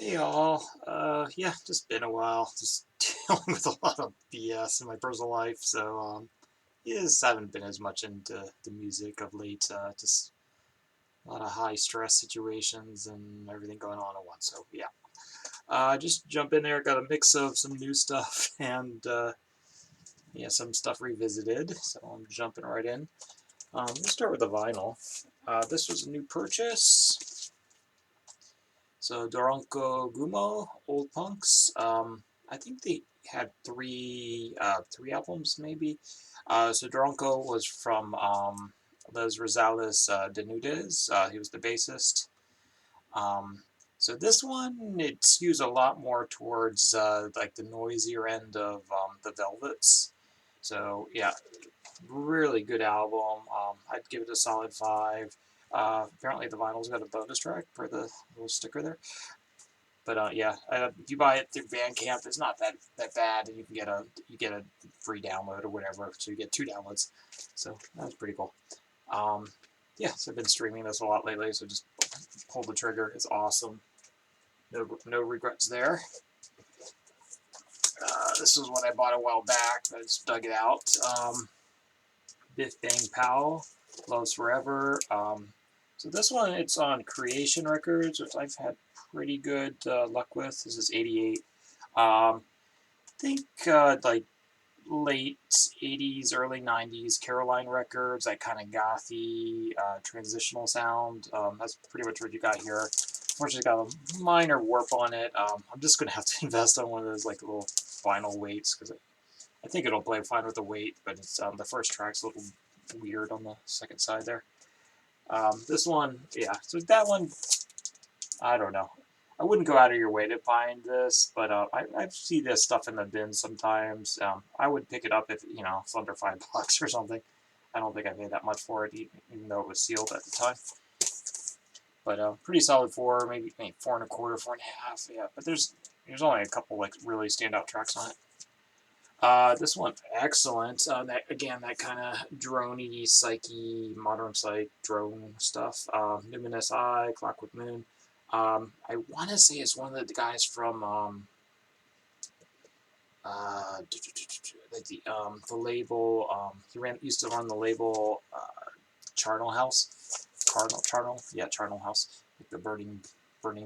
Hey all, yeah, just been a while, just dealing with a lot of BS in my personal life, so, yeah, just haven't been as much into the music of late, just a lot of high stress situations and everything going on at once, so yeah. Just jump in there, got a mix of some new stuff and, yeah, some stuff revisited, so I'm jumping right in. Let's start with the vinyl. This was a new purchase. So Doronko Gumo, Old Punks. I think they had three albums maybe. So Doronko was from Les Rosales de Nudes. He was the bassist. Um, so this one it skews a lot more towards like the noisier end of the Velvets. So yeah, really good album. I'd give it a solid 5. Apparently the vinyl's got a bonus track for the little sticker there. But yeah, if you buy it through Bandcamp, it's not that bad, and you get a free download or whatever, so you get 2 downloads. So that was pretty cool. Um, yeah, so I've been streaming this a lot lately, so just pull the trigger. It's awesome. No regrets there. This was what I bought a while back. I just dug it out. Biff Bang Pow, Loves Forever. So this one, it's on Creation Records, which I've had pretty good luck with. This is 88. I think like late 80s, early 90s Caroline Records, that kind of gothy, transitional sound. That's pretty much what you got here. Unfortunately, got a minor warp on it. I'm just going to have to invest on one of those like little vinyl weights because I think it'll play fine with the weight, but it's the first track's a little weird on the second side there. This one, yeah, so that one, I don't know. I wouldn't go out of your way to find this, but I see this stuff in the bin sometimes. I would pick it up if it's under $5 or something. I don't think I paid that much for it, even though it was sealed at the time. But pretty solid 4, maybe 4 1/4, 4.5. Yeah, but there's only a couple like really standout tracks on it. This one, excellent. That again, that kind of droney, psyche, modern psych drone stuff. Luminous Eye, Clockwork Moon. I want to say it's one of the guys from the label. He used to run the label Charnel House. Yeah, Charnel House. Like the burning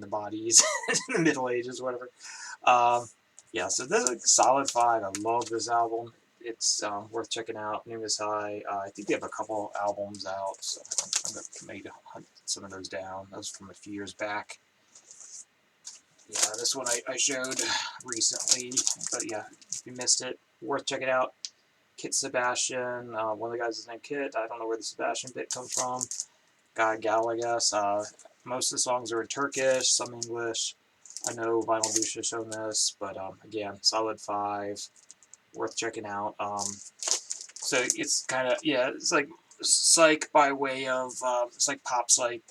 the bodies in the Middle Ages, whatever. Um, yeah, so this is a solid 5. I love this album. It's worth checking out. Luminous High. I think they have a couple albums out, so I'm going to maybe hunt some of those down. Those from a few years back. Yeah, this one I showed recently, but yeah, if you missed it, worth checking out. Kit Sebastian, one of the guys is named Kit. I don't know where the Sebastian bit comes from. Guy Gal, I guess. Most of the songs are in Turkish, some English. I know Vinyl Douche has shown this, but again, solid 5, worth checking out. So it's kind of, yeah, it's like psych by way of, it's like pop psych,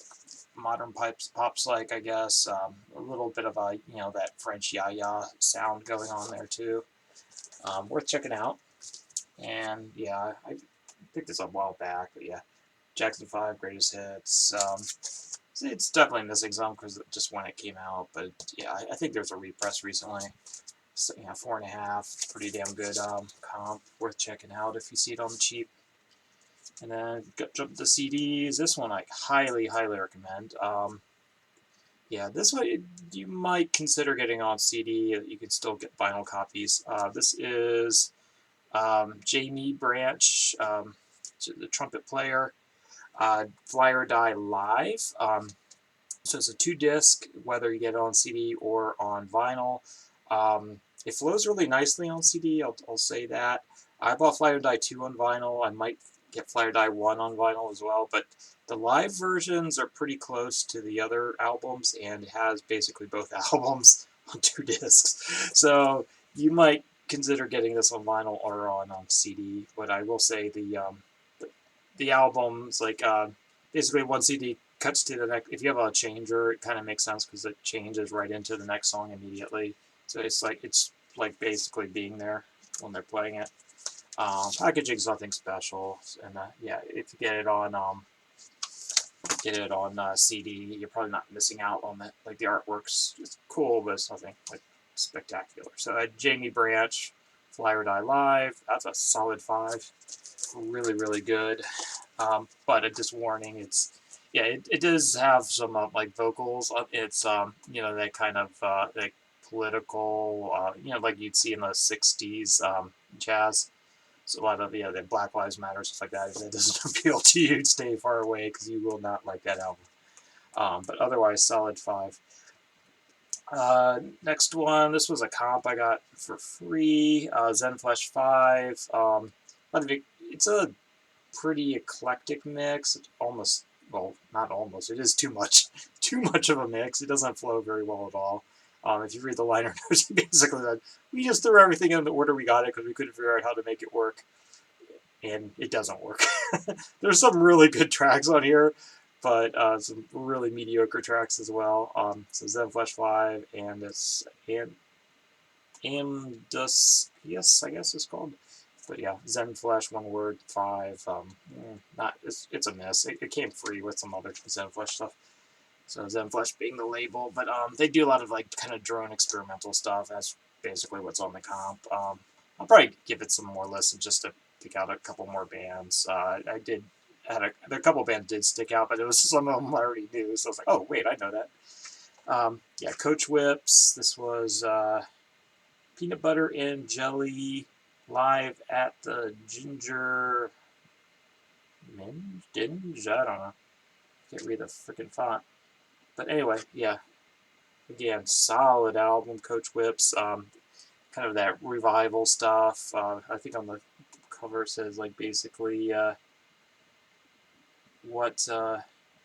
modern pop psych, I guess. A little bit of a, that French ya-ya sound going on there too. Worth checking out. And yeah, I picked this up a while back, but yeah, Jackson 5 greatest hits. It's definitely missing some because just when it came out, but yeah, I think there's a repress recently. So, 4.5, pretty damn good comp, worth checking out if you see it on the cheap. And then jump to CDs. This one I highly, highly recommend. Yeah, this one you might consider getting on CD. You can still get vinyl copies. This is Jamie Branch, the trumpet player. Fly or Die Live. So it's a 2-disc, whether you get it on CD or on vinyl. It flows really nicely on CD, I'll say that. I bought Fly or Die 2 on vinyl. I might get Fly or Die 1 on vinyl as well, but the live versions are pretty close to the other albums, and it has basically both albums on 2 discs. So you might consider getting this on vinyl or on CD, but I will say the albums, like basically one CD cuts to the next. If you have a changer, it kind of makes sense because it changes right into the next song immediately. So it's like basically being there when they're playing it. Packaging's nothing special, and yeah, if you get it on get it on CD, you're probably not missing out on that. Like the artwork's just cool, but it's nothing like spectacular. So Jamie Branch, Fly or Die Live, that's a solid 5. Really, really good. But just warning, it does have some like vocals. It's that kind of like political, like you'd see in the '60s jazz. So a lot of the Black Lives Matter stuff like that. If that doesn't appeal to you, stay far away because you will not like that album. But otherwise, solid 5. Next one, this was a comp I got for free. Zenflash 5. It's a pretty eclectic mix. It's almost, well, not almost. It is too much, too much of a mix. It doesn't flow very well at all. If you read the liner notes, basically that we just threw everything in the order we got it because we couldn't figure out how to make it work, and it doesn't work. There's some really good tracks on here, but some really mediocre tracks as well. So Zenflash 5, and it's Amdus, yes, I guess it's called. But yeah, Zenflash, one word, 5. It's a miss. It came free with some other Zenflash stuff. So Zenflash being the label, but they do a lot of like kind of drone experimental stuff. That's basically what's on the comp. I'll probably give it some more listen just to pick out a couple more bands. There a couple bands did stick out, but it was some of them I already knew. So I was like, oh wait, I know that. Coach Whips. This was Peanut Butter and Jelly live at the Ginger Dinge? I don't know. Can't read the freaking font. But anyway, yeah. Again, solid album, Coach Whips. Kind of that revival stuff. I think on the cover it says like basically what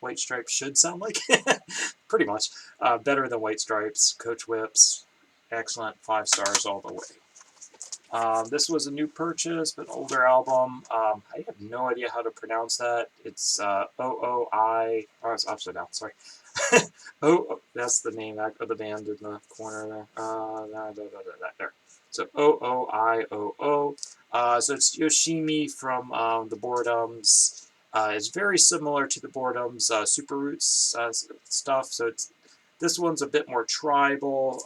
White Stripes should sound like. Pretty much. Better than White Stripes. Coach Whips. Excellent. 5 stars all the way. This was a new purchase, but an older album. I have no idea how to pronounce that. It's O-O-I... Oh, it's upside down, sorry. That's the name of the band in the corner there. There. So O-O-I-O-O. So it's Yoshimi from the Boredoms. It's very similar to the Boredoms Super Roots stuff. So this one's a bit more tribal.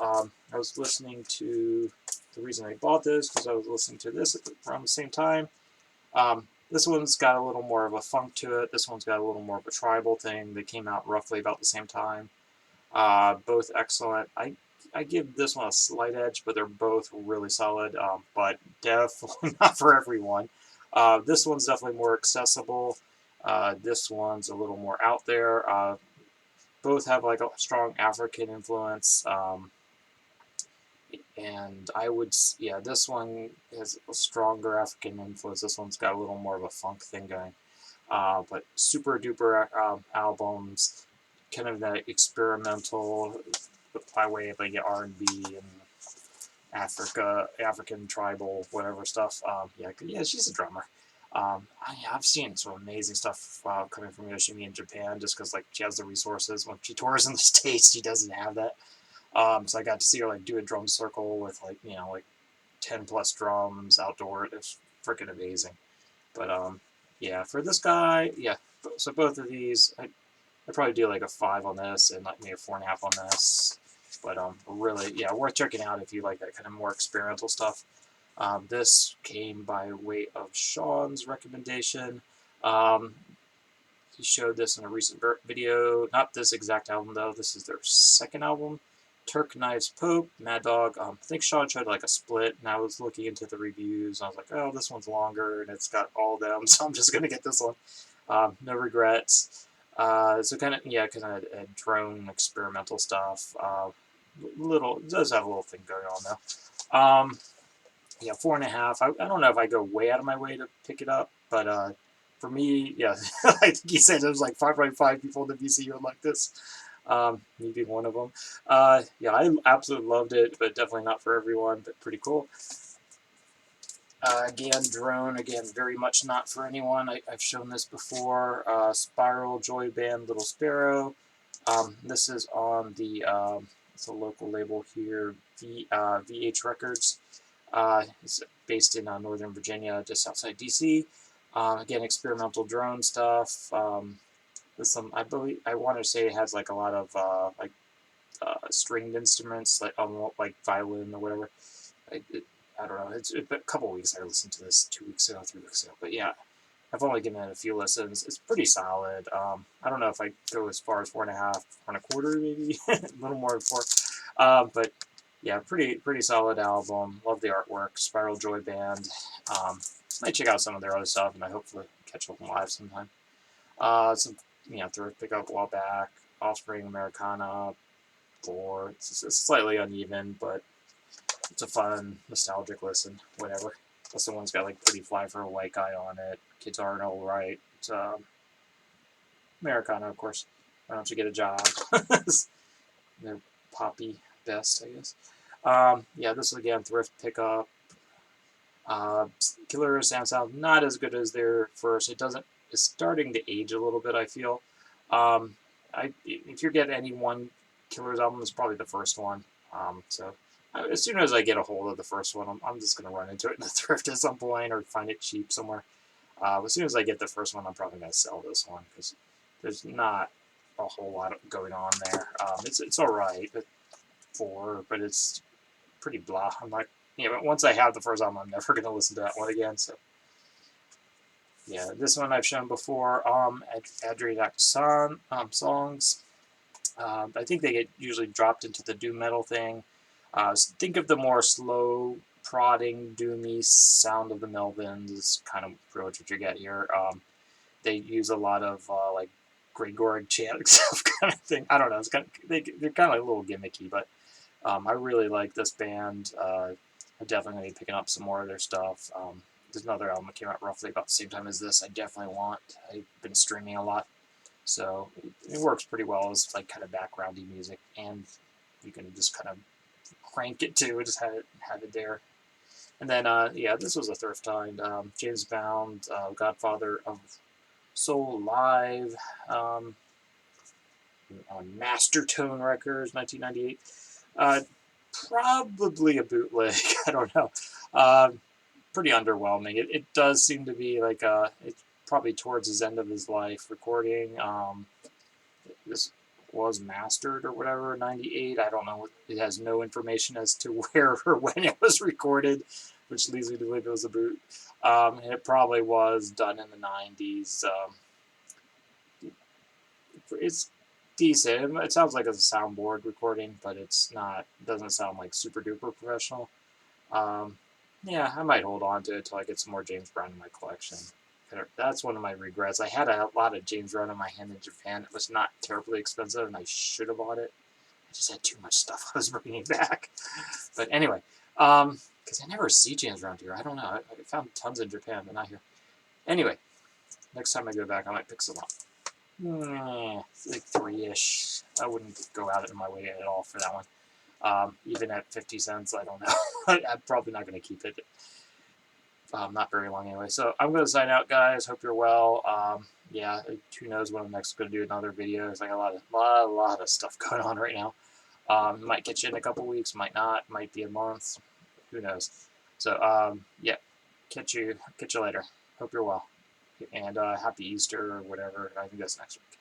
I was listening to... The reason I bought this because I was listening to this around the same time. This one's got a little more of a funk to it. This one's got a little more of a tribal thing. They came out roughly about the same time. Both excellent. I give this one a slight edge, but they're both really solid. But definitely not for everyone. This one's definitely more accessible. This one's a little more out there. Both have like a strong African influence. And I would, yeah, this one has a stronger African influence. This one's got a little more of a funk thing going. But super duper albums, kind of that experimental by way of like R&B and African tribal, whatever stuff. Yeah, she's a drummer. I've seen some amazing stuff coming from Yoshimi in Japan just because like she has the resources. When she tours in the States, she doesn't have that. So I got to see her like do a drum circle with like 10 plus drums outdoor. It's freaking amazing. But yeah, for this guy, yeah. So both of these, I'd probably do like a 5 on this and like maybe a 4.5 on this. But really, yeah, worth checking out if you like that kind of more experimental stuff. This came by way of Sean's recommendation. He showed this in a recent video. Not this exact album though. This is their second album. Turkish Knives Pope, Mad Dog. I think Sean showed like a split, and I was looking into the reviews. And I was like, oh, this one's longer, and it's got all of them, so I'm just gonna get this one. No regrets. So kind of a drone experimental stuff. It does have a little thing going on though. Yeah, 4.5. I don't know if I go way out of my way to pick it up, but for me, yeah, I think he said there was like 5.5 people in the VC who would like this. Me being one of them. Yeah, I absolutely loved it, but definitely not for everyone, but pretty cool. Again, drone, very much not for anyone. I've shown this before. Spiral Joy Band Little Sparrow. This is on the, it's a local label here, VH Records. It's based in Northern Virginia, just outside DC. Again, experimental drone stuff. There's some, I want to say it has like a lot of stringed instruments, like violin or whatever. I don't know. It's been a couple weeks. I listened to this 2 weeks ago, 3 weeks ago. But yeah, I've only given it a few listens. It's pretty solid. I don't know if I go as far as 4.5, 4.25, maybe a little more than 4. But yeah, pretty solid album. Love the artwork. Spiral Joy Band. Might check out some of their other stuff, and I hopefully catch up live sometime. Some thrift pickup a while back. Offspring, Americana, 4. It's slightly uneven, but it's a fun, nostalgic listen, whatever. Plus the one's got like Pretty Fly for a White Guy on it. Kids Aren't Alright. Americana, of course. Why don't you get a job? They're poppy best, I guess. Yeah, this is again thrift pickup. Killer sound not as good as their first. It's starting to age a little bit, I feel. If you get any one Killer's album, it's probably the first one. So as soon as I get a hold of the first one, I'm just going to run into it in the thrift at some point or find it cheap somewhere. As soon as I get the first one, I'm probably going to sell this one because there's not a whole lot going on there. It's all right, but it's pretty blah. I'm like, but once I have the first album, I'm never going to listen to that one again. So yeah, this one I've shown before. Adriatic songs. I think they get usually dropped into the doom metal thing. Think of the more slow, prodding, doomy sound of the Melvins is kind of pretty much what you get here. They use a lot of like Gregoric chant stuff kind of thing. I don't know. It's they're kind of like a little gimmicky, but I really like this band. I'm definitely going to be picking up some more of their stuff. There's another album that came out roughly about the same time as this. I definitely want. I've been streaming a lot. So it works pretty well as like kind of backgroundy music, and you can just kind of crank it too, just have it there. And then yeah, this was a thrift find. James Bound, Godfather of Soul Live, on Master Tone Records, 1998. Probably a bootleg. I don't know. Pretty underwhelming. It does seem to be like it's probably towards his end of his life recording. This was mastered or whatever, 98. I don't know. It has no information as to where or when it was recorded, which leads me to believe it was a boot. And it probably was done in the 90s. It's decent. It sounds like it's a soundboard recording, but it's not. It doesn't sound like super duper professional. Yeah, I might hold on to it till I get some more James Brown in my collection. That's one of my regrets. I had a lot of James Brown in my hand in Japan. It was not terribly expensive, and I should have bought it. I just had too much stuff I was bringing back. But anyway, because I never see James Brown here. I don't know. I found tons in Japan, but not here. Anyway, next time I go back, I might pick some up. Like 3-ish. I wouldn't go out of my way at all for that one. Even at 50 cents, I don't know. I'm probably not going to keep it. Not very long anyway. So I'm going to sign out, guys. Hope you're well. Yeah, who knows when I'm next going to do another video. There's like a lot of stuff going on right now. Might get you in a couple weeks, might not, might be a month. Who knows? So yeah, catch you later. Hope you're well. And happy Easter or whatever. I think that's next week.